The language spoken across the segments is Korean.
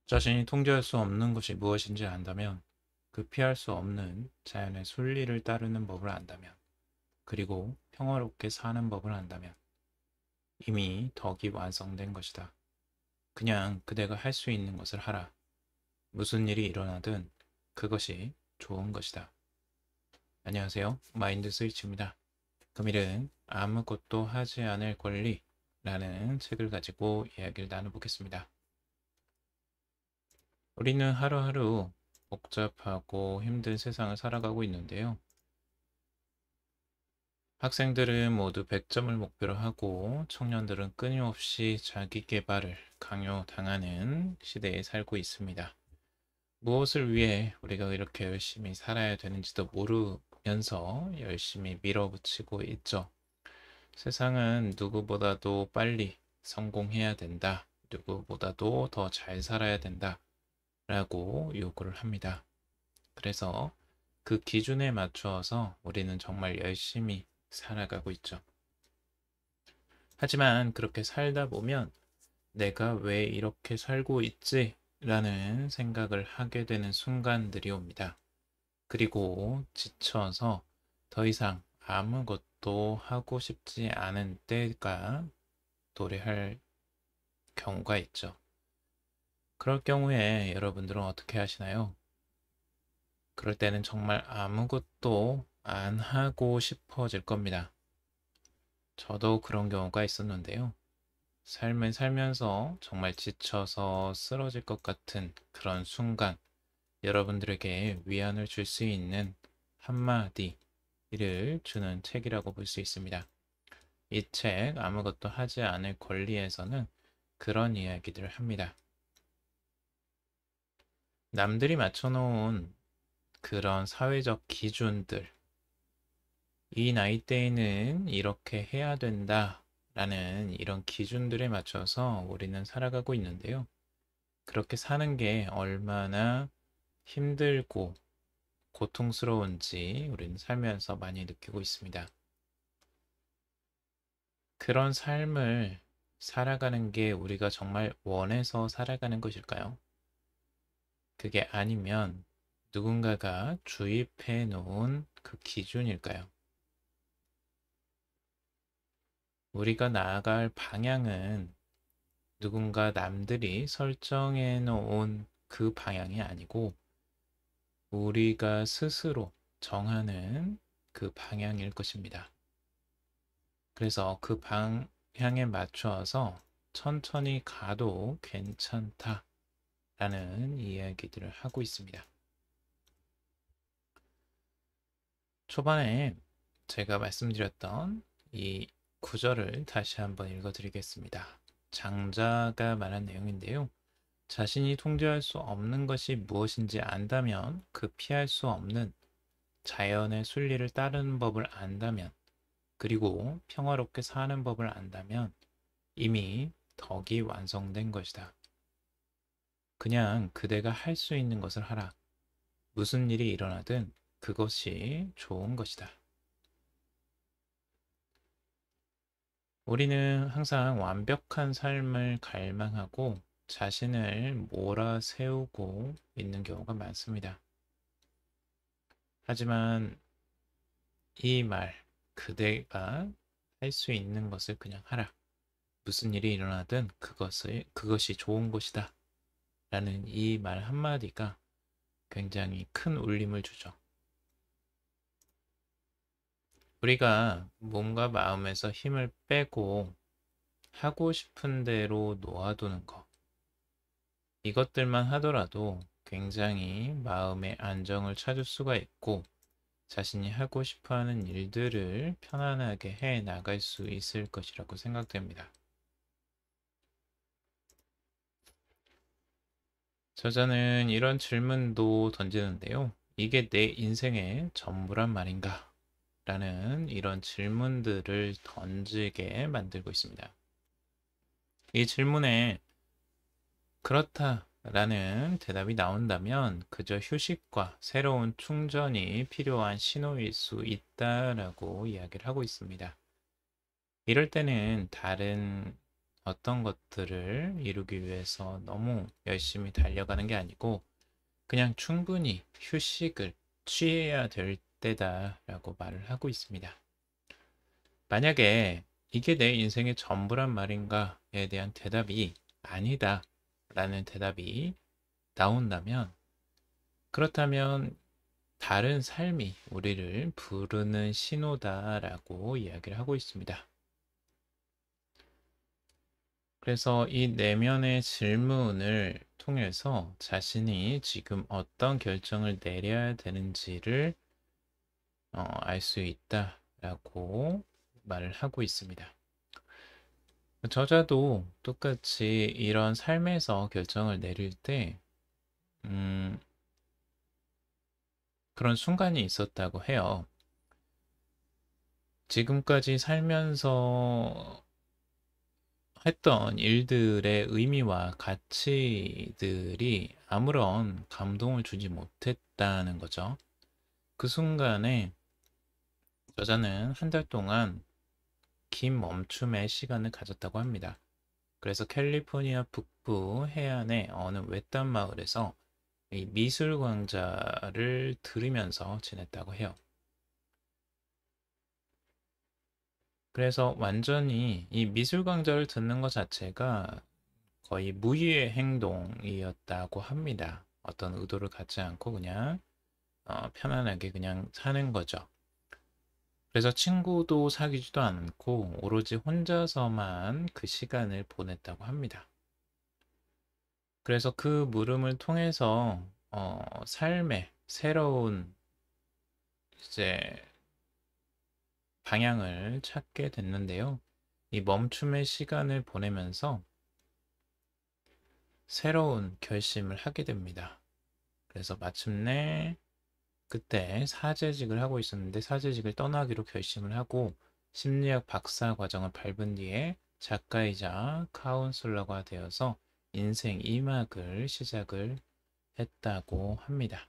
자신이 통제할 수 없는 것이 무엇인지 안다면, 그 피할 수 없는 자연의 순리를 따르는 법을 안다면, 그리고 평화롭게 사는 법을 안다면, 이미 덕이 완성된 것이다. 그냥 그대가 할 수 있는 것을 하라. 무슨 일이 일어나든 그것이 좋은 것이다. 안녕하세요. 마인드 스위치입니다. 금일은 아무것도 하지 않을 권리라는 책을 가지고 이야기를 나눠보겠습니다. 우리는 하루하루 복잡하고 힘든 세상을 살아가고 있는데요. 학생들은 모두 100점을 목표로 하고 청년들은 끊임없이 자기 개발을 강요당하는 시대에 살고 있습니다. 무엇을 위해 우리가 이렇게 열심히 살아야 되는지도 모르면서 열심히 밀어붙이고 있죠. 세상은 누구보다도 빨리 성공해야 된다. 누구보다도 더 잘 살아야 된다. 라고 요구를 합니다. 그래서 그 기준에 맞추어서 우리는 정말 열심히 살아가고 있죠. 하지만 그렇게 살다 보면 내가 왜 이렇게 살고 있지? 라는 생각을 하게 되는 순간들이 옵니다. 그리고 지쳐서 더 이상 아무것도 하고 싶지 않은 때가 도래할 경우가 있죠. 그럴 경우에 여러분들은 어떻게 하시나요? 그럴 때는 정말 아무것도 안 하고 싶어질 겁니다. 저도 그런 경우가 있었는데요. 삶을 살면서 정말 지쳐서 쓰러질 것 같은 그런 순간, 여러분들에게 위안을 줄 수 있는 한마디를 주는 책이라고 볼 수 있습니다. 이 책 아무것도 하지 않을 권리에서는 그런 이야기들을 합니다. 남들이 맞춰놓은 그런 사회적 기준들, 이 나이대에는 이렇게 해야 된다 라는 이런 기준들에 맞춰서 우리는 살아가고 있는데요. 그렇게 사는 게 얼마나 힘들고 고통스러운지 우리는 살면서 많이 느끼고 있습니다. 그런 삶을 살아가는 게 우리가 정말 원해서 살아가는 것일까요? 그게 아니면 누군가가 주입해 놓은 그 기준일까요? 우리가 나아갈 방향은 누군가 남들이 설정해 놓은 그 방향이 아니고 우리가 스스로 정하는 그 방향일 것입니다. 그래서 그 방향에 맞춰서 천천히 가도 괜찮다라는 이야기들을 하고 있습니다. 초반에 제가 말씀드렸던 이 구절을 다시 한번 읽어드리겠습니다. 장자가 말한 내용인데요. 자신이 통제할 수 없는 것이 무엇인지 안다면, 그 피할 수 없는 자연의 순리를 따르는 법을 안다면, 그리고 평화롭게 사는 법을 안다면 이미 덕이 완성된 것이다. 그냥 그대가 할 수 있는 것을 하라. 무슨 일이 일어나든 그것이 좋은 것이다. 우리는 항상 완벽한 삶을 갈망하고 자신을 몰아세우고 있는 경우가 많습니다. 하지만 이 말, 그대가 할 수 있는 것을 그냥 하라. 무슨 일이 일어나든 그것이 좋은 것이다. 라는 이 말 한마디가 굉장히 큰 울림을 주죠. 우리가 몸과 마음에서 힘을 빼고 하고 싶은 대로 놓아두는 것. 이것들만 하더라도 굉장히 마음의 안정을 찾을 수가 있고 자신이 하고 싶어 하는 일들을 편안하게 해 나갈 수 있을 것이라고 생각됩니다. 저자는 이런 질문도 던지는데요. 이게 내 인생의 전부란 말인가? 라는 이런 질문들을 던지게 만들고 있습니다. 이 질문에 그렇다라는 대답이 나온다면 그저 휴식과 새로운 충전이 필요한 신호일 수 있다라고 이야기를 하고 있습니다. 이럴 때는 다른 어떤 것들을 이루기 위해서 너무 열심히 달려가는 게 아니고 그냥 충분히 휴식을 취해야 될 때다라고 말을 하고 있습니다. 만약에 이게 내 인생의 전부란 말인가에 대한 대답이 아니다 라는 대답이 나온다면, 그렇다면 다른 삶이 우리를 부르는 신호다라고 이야기를 하고 있습니다. 그래서 이 내면의 질문을 통해서 자신이 지금 어떤 결정을 내려야 되는지를 알 수 있다라고 말을 하고 있습니다. 저자도 똑같이 이런 삶에서 결정을 내릴 때 그런 순간이 있었다고 해요. 지금까지 살면서 했던 일들의 의미와 가치들이 아무런 감동을 주지 못했다는 거죠. 그 순간에 저자는 한 달 동안 긴 멈춤의 시간을 가졌다고 합니다. 그래서 캘리포니아 북부 해안의 어느 외딴 마을에서 이 미술 강좌를 들으면서 지냈다고 해요. 그래서 완전히 이 미술 강좌를 듣는 것 자체가 거의 무의의 행동이었다고 합니다. 어떤 의도를 갖지 않고 그냥 편안하게 그냥 사는 거죠. 그래서 친구도 사귀지도 않고 오로지 혼자서만 그 시간을 보냈다고 합니다. 그래서 그 물음을 통해서 삶의 새로운 이제 방향을 찾게 됐는데요. 이 멈춤의 시간을 보내면서 새로운 결심을 하게 됩니다. 그래서 마침내 그때 사제직을 하고 있었는데 사제직을 떠나기로 결심을 하고 심리학 박사 과정을 밟은 뒤에 작가이자 카운슬러가 되어서 인생 2막을 시작을 했다고 합니다.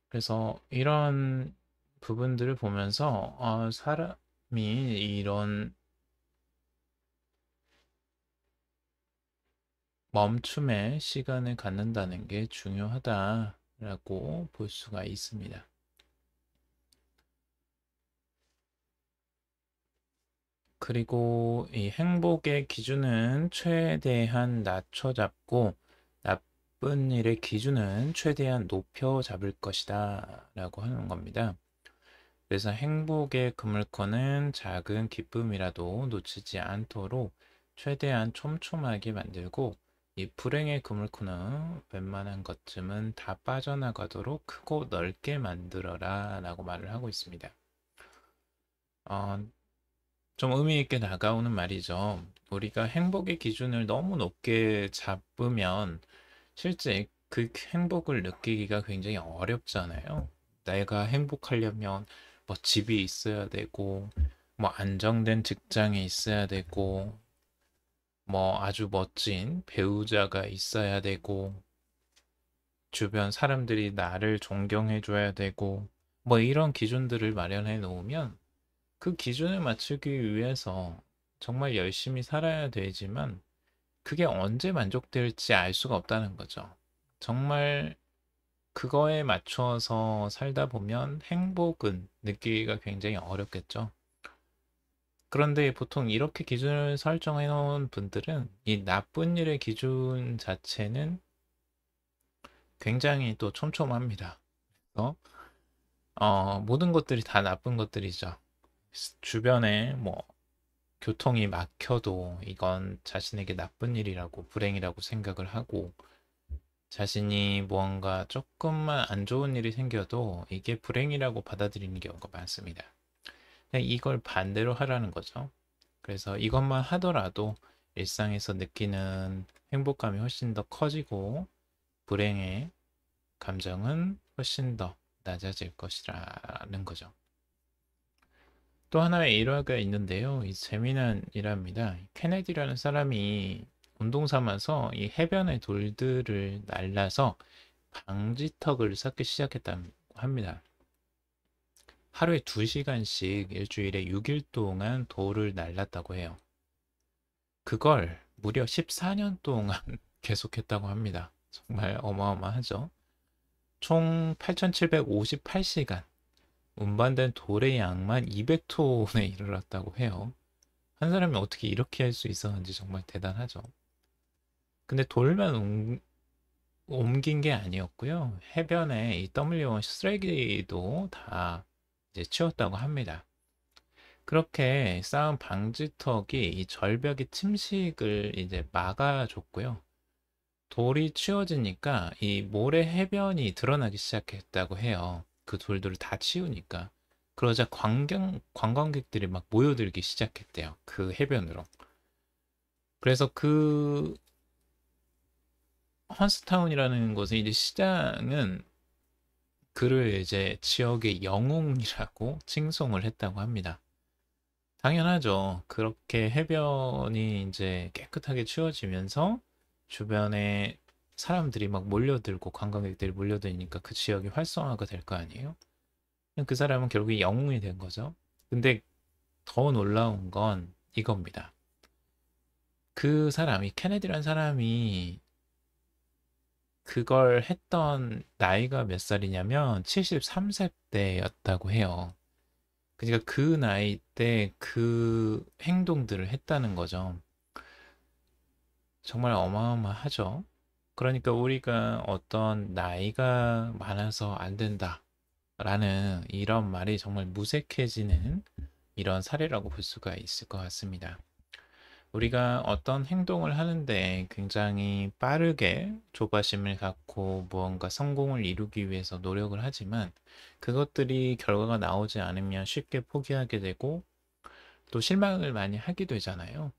그래서 이런 부분들을 보면서 사람이 이런 멈춤의 시간을 갖는다는 게 중요하다라고 볼 수가 있습니다. 그리고 이 행복의 기준은 최대한 낮춰 잡고 나쁜 일의 기준은 최대한 높여 잡을 것이다 라고 하는 겁니다. 그래서 행복의 그물코는 작은 기쁨이라도 놓치지 않도록 최대한 촘촘하게 만들고 이 불행의 그물코는 웬만한 것쯤은 다 빠져나가도록 크고 넓게 만들어라 라고 말을 하고 있습니다. 좀 의미 있게 다가오는 말이죠. 우리가 행복의 기준을 너무 높게 잡으면 실제 그 행복을 느끼기가 굉장히 어렵잖아요. 내가 행복하려면 뭐 집이 있어야 되고, 뭐 안정된 직장에 있어야 되고, 뭐 아주 멋진 배우자가 있어야 되고, 주변 사람들이 나를 존경해 줘야 되고, 뭐 이런 기준들을 마련해 놓으면 그 기준을 맞추기 위해서 정말 열심히 살아야 되지만 그게 언제 만족될지 알 수가 없다는 거죠. 정말 그거에 맞춰서 살다 보면 행복은 느끼기가 굉장히 어렵겠죠. 그런데 보통 이렇게 기준을 설정해 놓은 분들은 이 나쁜 일의 기준 자체는 굉장히 또 촘촘합니다. 그래서 모든 것들이 다 나쁜 것들이죠. 주변에 뭐 교통이 막혀도 이건 자신에게 나쁜 일이라고 불행이라고 생각을 하고 자신이 무언가 조금만 안 좋은 일이 생겨도 이게 불행이라고 받아들이는 경우가 많습니다. 이걸 반대로 하라는 거죠. 그래서 이것만 하더라도 일상에서 느끼는 행복감이 훨씬 더 커지고 불행의 감정은 훨씬 더 낮아질 것이라는 거죠. 또 하나의 일화가 있는데요. 이 재미난 일화입니다. 케네디라는 사람이 운동 삼아서 이 해변의 돌들을 날라서 방지턱을 쌓기 시작했다고 합니다. 하루에 2시간씩 일주일에 6일 동안 돌을 날랐다고 해요. 그걸 무려 14년 동안 계속했다고 합니다. 정말 어마어마하죠. 총 8,758시간, 운반된 돌의 양만 200톤에 이르렀다고 해요. 한 사람이 어떻게 이렇게 할 수 있었는지 정말 대단하죠. 근데 돌만 옮긴 게 아니었고요. 해변에 이 떠밀려온 쓰레기도 다 이제 치웠다고 합니다. 그렇게 쌓은 방지턱이 이 절벽의 침식을 이제 막아줬고요. 돌이 치워지니까 이 모래 해변이 드러나기 시작했다고 해요. 그 돌들을 다 치우니까. 그러자 관광객들이 막 모여들기 시작했대요. 그 해변으로. 그래서 그 헌스타운이라는 곳의 이제 시장은 그를 이제 지역의 영웅이라고 칭송을 했다고 합니다. 당연하죠. 그렇게 해변이 이제 깨끗하게 치워지면서 주변에 사람들이 막 몰려들고 관광객들이 몰려드니까 그 지역이 활성화가 될 거 아니에요? 그 사람은 결국에 영웅이 된 거죠. 근데 더 놀라운 건 이겁니다. 그 사람이, 케네디라는 사람이 그걸 했던 나이가 몇 살이냐면 73세 때였다고 해요. 그러니까 그 나이 때 그 행동들을 했다는 거죠. 정말 어마어마하죠. 그러니까 우리가 어떤 나이가 많아서 안 된다라는 이런 말이 정말 무색해지는 이런 사례라고 볼 수가 있을 것 같습니다. 우리가 어떤 행동을 하는데 굉장히 빠르게 조바심을 갖고 무언가 성공을 이루기 위해서 노력을 하지만 그것들이 결과가 나오지 않으면 쉽게 포기하게 되고 또 실망을 많이 하게 되잖아요.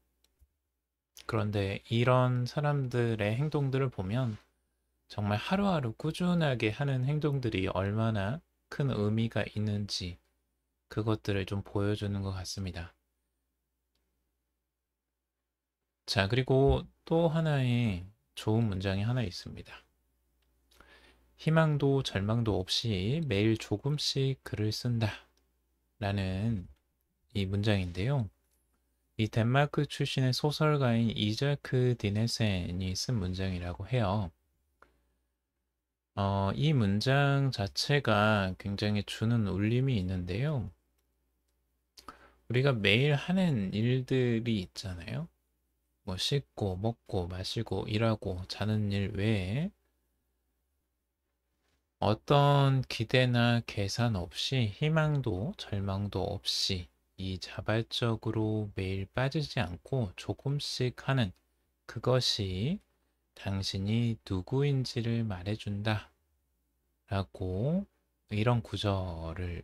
그런데 이런 사람들의 행동들을 보면 정말 하루하루 꾸준하게 하는 행동들이 얼마나 큰 의미가 있는지 그것들을 좀 보여주는 것 같습니다. 자, 그리고 또 하나의 좋은 문장이 하나 있습니다. 희망도 절망도 없이 매일 조금씩 글을 쓴다. 라는 이 문장인데요. 이 덴마크 출신의 소설가인 이자크 디네센이 쓴 문장이라고 해요. 이 문장 자체가 굉장히 주는 울림이 있는데요. 우리가 매일 하는 일들이 있잖아요. 뭐 씻고, 먹고, 마시고, 일하고, 자는 일 외에 어떤 기대나 계산 없이 희망도 절망도 없이 이 자발적으로 매일 빠지지 않고 조금씩 하는 그것이 당신이 누구인지를 말해준다 라고 이런 구절을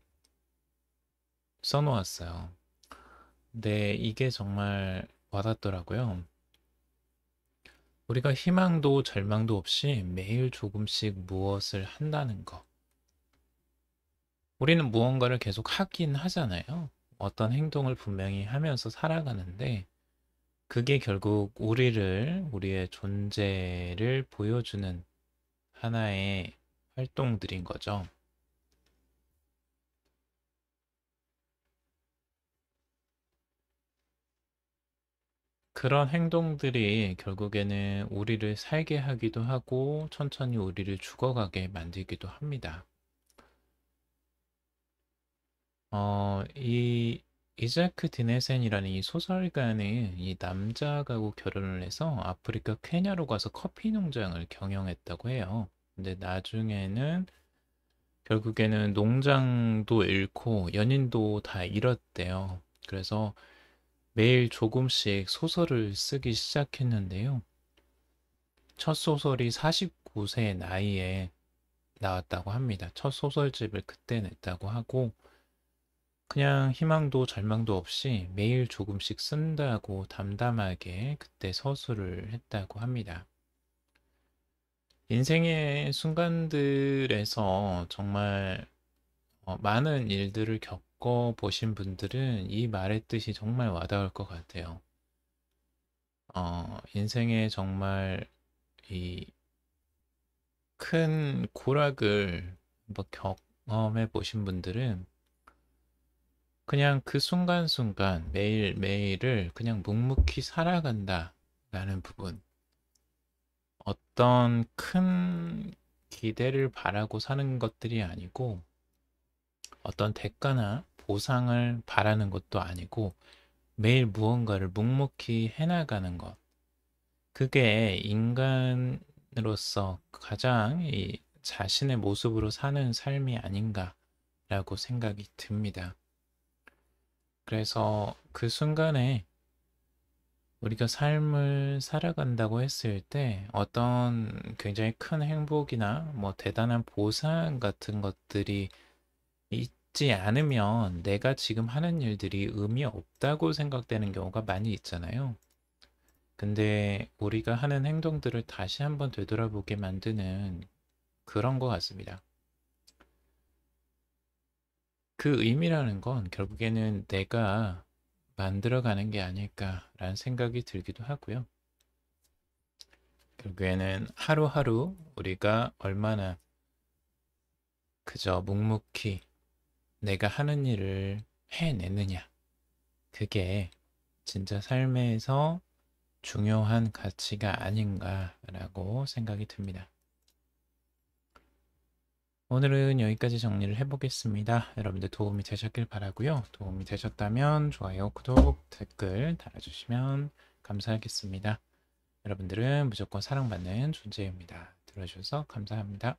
써놓았어요. 근데 이게 정말 와닿더라고요. 우리가 희망도 절망도 없이 매일 조금씩 무엇을 한다는 것. 우리는 무언가를 계속 하긴 하잖아요. 어떤 행동을 분명히 하면서 살아가는데 그게 결국 우리의 존재를 보여주는 하나의 활동들인 거죠. 그런 행동들이 결국에는 우리를 살게 하기도 하고 천천히 우리를 죽어가게 만들기도 합니다. 이 이자크 드네센이라는 이 소설가는 이 남자하고 결혼을 해서 아프리카 케냐로 가서 커피 농장을 경영했다고 해요. 근데 나중에는 결국에는 농장도 잃고 연인도 다 잃었대요. 그래서 매일 조금씩 소설을 쓰기 시작했는데요. 첫 소설이 49세 나이에 나왔다고 합니다. 첫 소설집을 그때 냈다고 하고 그냥 희망도 절망도 없이 매일 조금씩 쓴다고 담담하게 그때 서술을 했다고 합니다. 인생의 순간들에서 정말 많은 일들을 겪어 보신 분들은 이 말의 뜻이 정말 와닿을 것 같아요. 인생에 정말 이 큰 고락을 한번 경험해 보신 분들은 그냥 그 순간순간 매일매일을 그냥 묵묵히 살아간다라는 부분. 어떤 큰 기대를 바라고 사는 것들이 아니고 어떤 대가나 보상을 바라는 것도 아니고 매일 무언가를 묵묵히 해나가는 것. 그게 인간으로서 가장 이 자신의 모습으로 사는 삶이 아닌가라고 생각이 듭니다. 그래서 그 순간에 우리가 삶을 살아간다고 했을 때 어떤 굉장히 큰 행복이나 뭐 대단한 보상 같은 것들이 있지 않으면 내가 지금 하는 일들이 의미 없다고 생각되는 경우가 많이 있잖아요. 근데 우리가 하는 행동들을 다시 한번 되돌아보게 만드는 그런 것 같습니다. 그 의미라는 건 결국에는 내가 만들어가는 게 아닐까라는 생각이 들기도 하고요. 결국에는 하루하루 우리가 얼마나 그저 묵묵히 내가 하는 일을 해내느냐. 그게 진짜 삶에서 중요한 가치가 아닌가라고 생각이 듭니다. 오늘은 여기까지 정리를 해보겠습니다. 여러분들 도움이 되셨길 바라고요. 도움이 되셨다면 좋아요, 구독, 댓글 달아주시면 감사하겠습니다. 여러분들은 무조건 사랑받는 존재입니다. 들어주셔서 감사합니다.